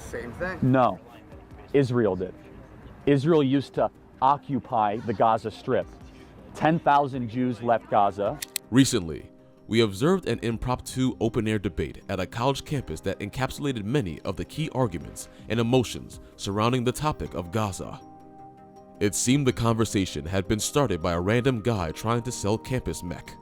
same thing. No, Israel did. Israel used to occupy the Gaza Strip. 10,000 Jews left Gaza. Recently, we observed an impromptu open-air debate at a college campus that encapsulated many of the key arguments and emotions surrounding the topic of Gaza. It seemed the conversation had been started by a random guy trying to sell campus mech.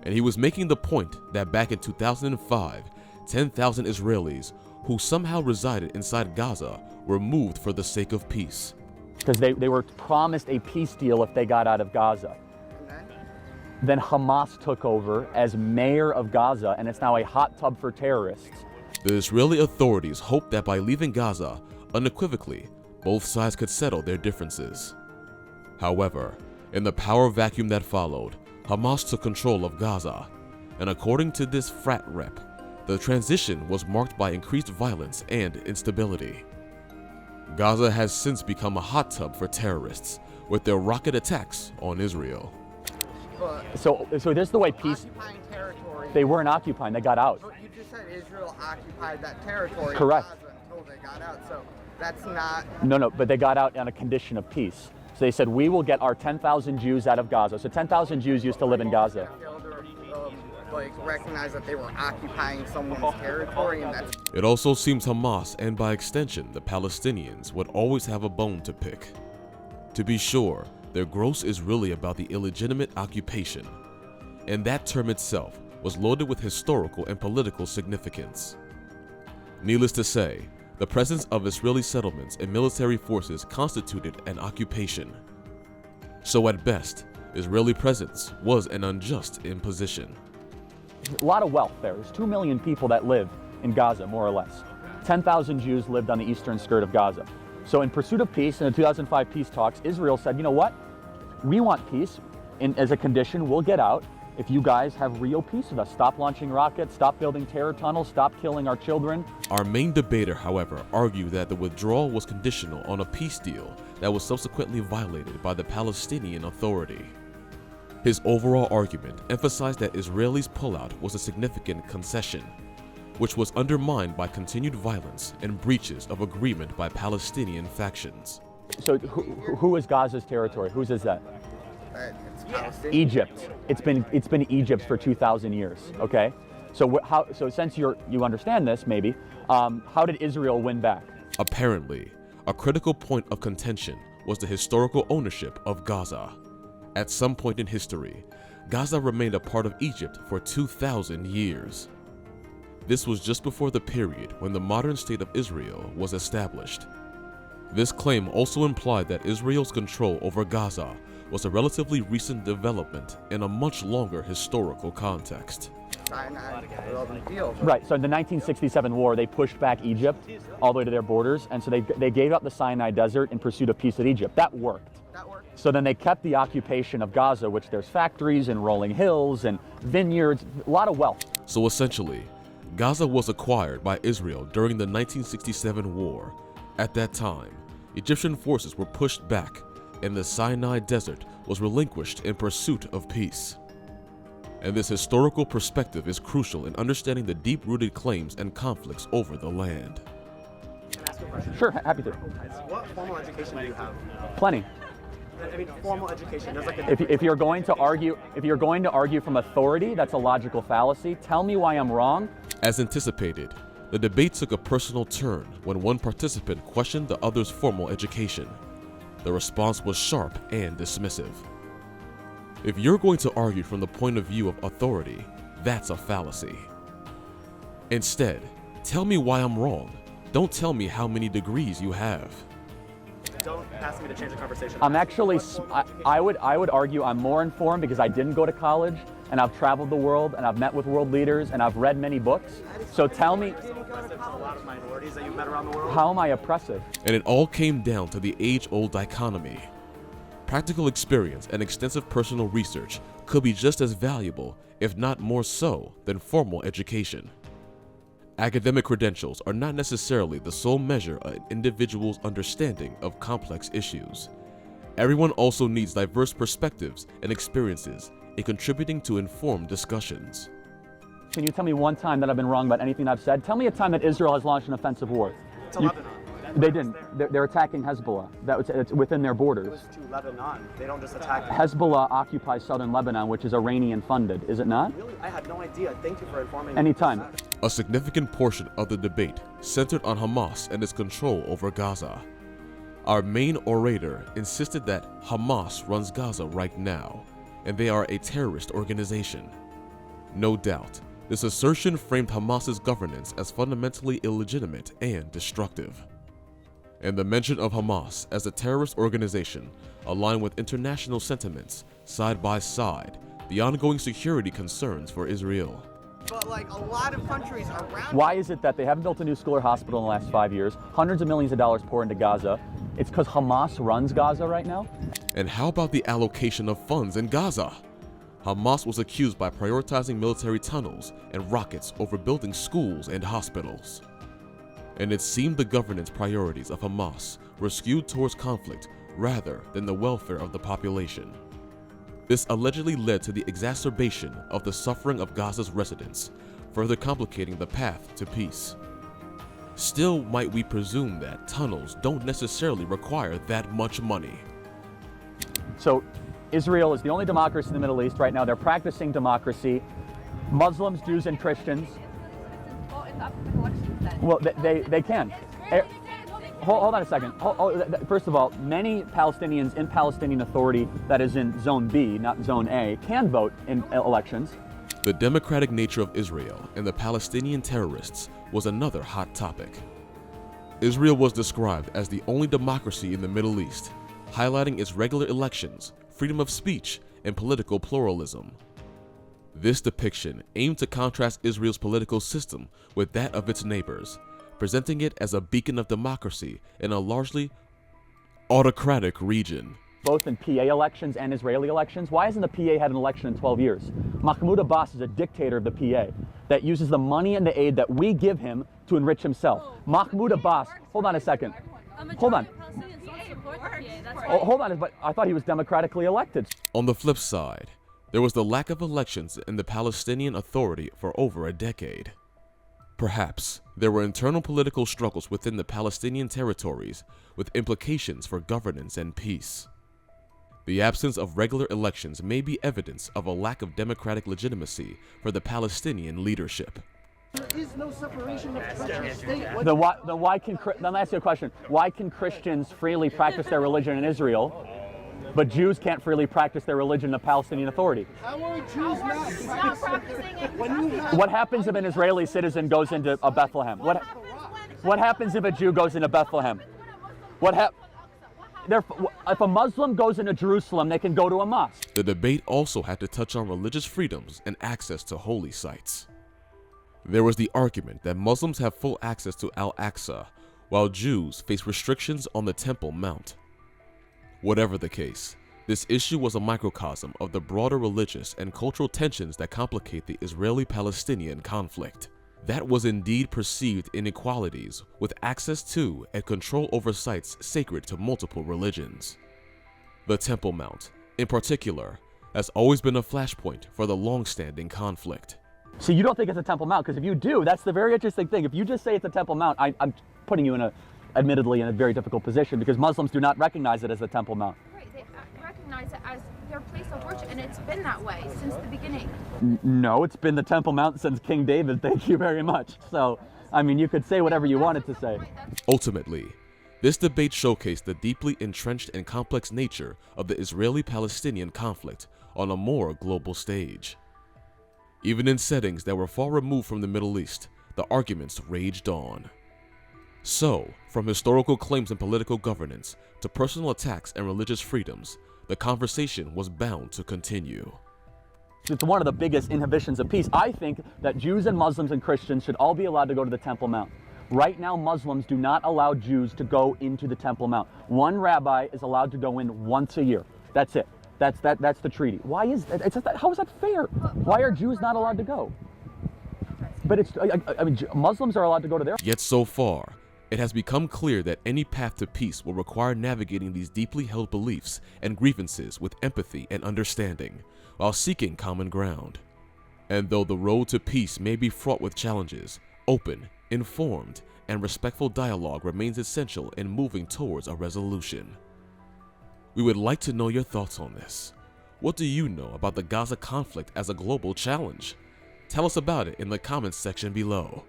And he was making the point that back in 2005, 10,000 Israelis who somehow resided inside Gaza were moved for the sake of peace. Because they were promised a peace deal if they got out of Gaza. Then Hamas took over as mayor of Gaza, and it's now a hot tub for terrorists. The Israeli authorities hoped that by leaving Gaza, unequivocally, both sides could settle their differences. However, in the power vacuum that followed, Hamas took control of Gaza, and according to this frat rep, the transition was marked by increased violence and instability. Gaza has since become a hot tub for terrorists, with their rocket attacks on Israel. So this is the way peace... Occupying territory. They weren't occupying, they got out. But you just said Israel occupied that territory. Correct. In Gaza until they got out, so that's not... No, but they got out on a condition of peace. So they said, we will get our 10,000 Jews out of Gaza. So 10,000 Jews used to live in Gaza. Recognize that they were occupying someone's territory, and that's... It also seems Hamas, and by extension the Palestinians, would always have a bone to pick. To be sure, their gross is really about the illegitimate occupation, and that term itself was loaded with historical and political significance. Needless to say, the presence of Israeli settlements and military forces constituted an occupation. So at best, Israeli presence was an unjust imposition. A lot of wealth there. There's 2 million people that live in Gaza, more or less. 10,000 Jews lived on the eastern skirt of Gaza. So in pursuit of peace, in the 2005 peace talks, Israel said, you know what? We want peace, and as a condition, we'll get out if you guys have real peace with us. Stop launching rockets, stop building terror tunnels, stop killing our children. Our main debater, however, argued that the withdrawal was conditional on a peace deal that was subsequently violated by the Palestinian Authority. His overall argument emphasized that Israelis' pullout was a significant concession, which was undermined by continued violence and breaches of agreement by Palestinian factions. So who is Gaza's territory? Whose is that? It's Palestinian. Egypt. It's been Egypt for 2,000 years. Okay. So since you understand this, maybe, how did Israel win back? Apparently, a critical point of contention was the historical ownership of Gaza. At some point in history, Gaza remained a part of Egypt for 2,000 years. This was just before the period when the modern state of Israel was established. This claim also implied that Israel's control over Gaza was a relatively recent development in a much longer historical context. Right, so in the 1967 war, they pushed back Egypt all the way to their borders, and so they gave up the Sinai Desert in pursuit of peace with Egypt. That worked. So then they kept the occupation of Gaza, which there's factories and rolling hills and vineyards, a lot of wealth. So essentially, Gaza was acquired by Israel during the 1967 war. At that time, Egyptian forces were pushed back, and the Sinai Desert was relinquished in pursuit of peace. And this historical perspective is crucial in understanding the deep-rooted claims and conflicts over the land. Can I ask you a question? Sure, happy to. What formal education do you have? Plenty. I mean, formal education. There's like If you're going to argue from authority, that's a logical fallacy. Tell me why I'm wrong. As anticipated, the debate took a personal turn when one participant questioned the other's formal education. The response was sharp and dismissive. If you're going to argue from the point of view of authority, that's a fallacy. Instead, tell me why I'm wrong. Don't tell me how many degrees you have. Don't ask me to change the conversation. I'm actually, I would argue I'm more informed because I didn't go to college, and I've traveled the world, and I've met with world leaders, and I've read many books. So tell me, Oppressive to a lot of minorities that you've met around the world. how am I oppressive? And it all came down to the age-old dichotomy. Practical experience and extensive personal research could be just as valuable, if not more so, than formal education. Academic credentials are not necessarily the sole measure of an individual's understanding of complex issues. Everyone also needs diverse perspectives and experiences in contributing to informed discussions. Can you tell me one time that I've been wrong about anything I've said? Tell me a time that Israel has launched an offensive war. To Lebanon. They didn't. They're attacking Hezbollah. It's within their It borders. was to Lebanon. They don't just attack. Hezbollah occupies southern Lebanon, which is Iranian funded, is it not? Really? I had no idea. Thank you for informing me. Anytime. A significant portion of the debate centered on Hamas and its control over Gaza. Our main orator insisted that Hamas runs Gaza right now, and they are a terrorist organization. No doubt, this assertion framed Hamas's governance as fundamentally illegitimate and destructive. And the mention of Hamas as a terrorist organization aligned with international sentiments side by side the ongoing security concerns for Israel. But like a lot of countries around. Why is it that they haven't built a new school or hospital in the last 5 years? Hundreds of millions of dollars pour into Gaza. It's because Hamas runs Gaza right now? And how about the allocation of funds in Gaza? Hamas was accused by prioritizing military tunnels and rockets over building schools and hospitals. And it seemed the governance priorities of Hamas were skewed towards conflict rather than the welfare of the population. This allegedly led to the exacerbation of the suffering of Gaza's residents, further complicating the path to peace. Still, might we presume that tunnels don't necessarily require that much money? So Israel is the only democracy in the Middle East right now. They're practicing democracy. Muslims, Jews, and Christians. Well, they can. Hold on a second. First of all, many Palestinians in Palestinian Authority, that is in Zone B, not Zone A, can vote in elections. The democratic nature of Israel and the Palestinian terrorists was another hot topic. Israel was described as the only democracy in the Middle East, highlighting its regular elections, freedom of speech, and political pluralism. This depiction aimed to contrast Israel's political system with that of its neighbors, presenting it as a beacon of democracy in a largely autocratic region. Both in PA elections and Israeli elections. Why hasn't the PA had an election in 12 years? Mahmoud Abbas is a dictator of the PA that uses the money and the aid that we give him to enrich himself. Mahmoud Abbas, hold on a second. Hold on. Hold on, but I thought he was democratically elected. On the flip side, there was the lack of elections in the Palestinian Authority for over a decade. Perhaps there were internal political struggles within the Palestinian territories with implications for governance and peace. The absence of regular elections may be evidence of a lack of democratic legitimacy for the Palestinian leadership. There is no separation of church and state. Then let me ask you a question. Why can Christians freely practice their religion in Israel, but Jews can't freely practice their religion in the Palestinian Authority? How are Jews not practicing it? When you have What happens if an Israeli citizen goes into a Bethlehem? What happens if a Jew goes into Bethlehem? If a Muslim goes into Jerusalem, they can go to a mosque. The debate also had to touch on religious freedoms and access to holy sites. There was the argument that Muslims have full access to Al-Aqsa, while Jews face restrictions on the Temple Mount. Whatever the case, this issue was a microcosm of the broader religious and cultural tensions that complicate the Israeli-Palestinian conflict. That was indeed perceived inequalities with access to and control over sites sacred to multiple religions. The Temple Mount, in particular, has always been a flashpoint for the long-standing conflict. So you don't think it's a Temple Mount? Because if you do, that's the very interesting thing. If you just say it's a Temple Mount, I'm putting you admittedly in a very difficult position because Muslims do not recognize it as the Temple Mount. Right, they recognize it as their place of worship, and it's been that way since the beginning. No, it's been the Temple Mount since King David. Thank you very much. So, I mean, you could say whatever you wanted to say. Ultimately, this debate showcased the deeply entrenched and complex nature of the Israeli-Palestinian conflict on a more global stage. Even in settings that were far removed from the Middle East, the arguments raged on. So, from historical claims and political governance to personal attacks and religious freedoms, the conversation was bound to continue. It's one of the biggest inhibitions of peace. I think that Jews and Muslims and Christians should all be allowed to go to the Temple Mount. Right now, Muslims do not allow Jews to go into the Temple Mount. One rabbi is allowed to go in once a year. That's it. That's the treaty. Why is that? How is that fair? Why are Jews not allowed to go? But I mean, Muslims are allowed to go to their. Yet so far, it has become clear that any path to peace will require navigating these deeply held beliefs and grievances with empathy and understanding, while seeking common ground. And though the road to peace may be fraught with challenges, open, informed, and respectful dialogue remains essential in moving towards a resolution. We would like to know your thoughts on this. What do you know about the Gaza conflict as a global challenge? Tell us about it in the comments section below.